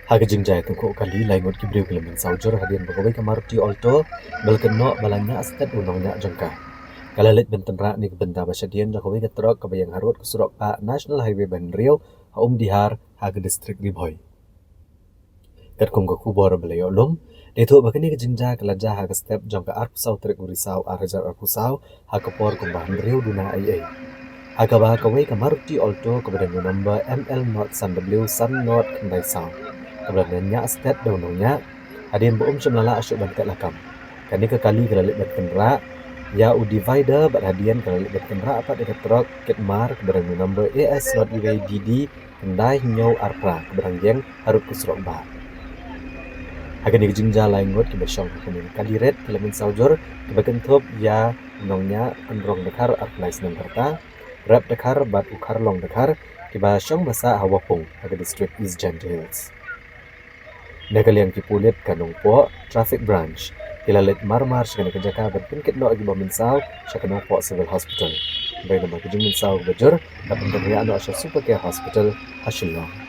Hagajing jaya tungko kali laingot kibriu kelemen saujur hadian bagawai kamaruti olto belkeno balanya astet unongnya jengka. Kalalit benten rak ni benda basyadian bagawai ketrok kebayang harut kesurok pa National Highway Bandrio haum dihar haga distrik Riboy. Kat kong kubor belayo lum detu bakani kejingja kelaja haga step jangka arpusau trik urisau arajar arpusau haga por kumbahan riu duna ai. Haga bah kawai kamaruti olto kebadan nomor ML North Sun W Sun North Kendai Sound. Kebenarannya stat daunnya hadian boom semlala asyuk bantet lakam. Kani ke kali kelalit berkenra ya u divider berhadian kelalit berkenra apa dekat truk ketmar kebenaran number AS Not UADD kendai nyau arpra kebenaran yang harus kusrok bar. Akan dijingja laingot ke besyong kemudian kali red kelemen saujur kebagian top ya nongnya kendrong dekar arplai senang kerta rap dekar bat ukar long dekar kiba syong basa hawapung agak distrik East Gentle Hills. Nagaliang kipulit kanong po traffic branch ilalit marmar siya nakajaka berpungkit no agi baminsaw siya kanong po civil hospital. Bayi naman kajing minsaw bajur dapat kagayaan no asya super care hospital hasilong.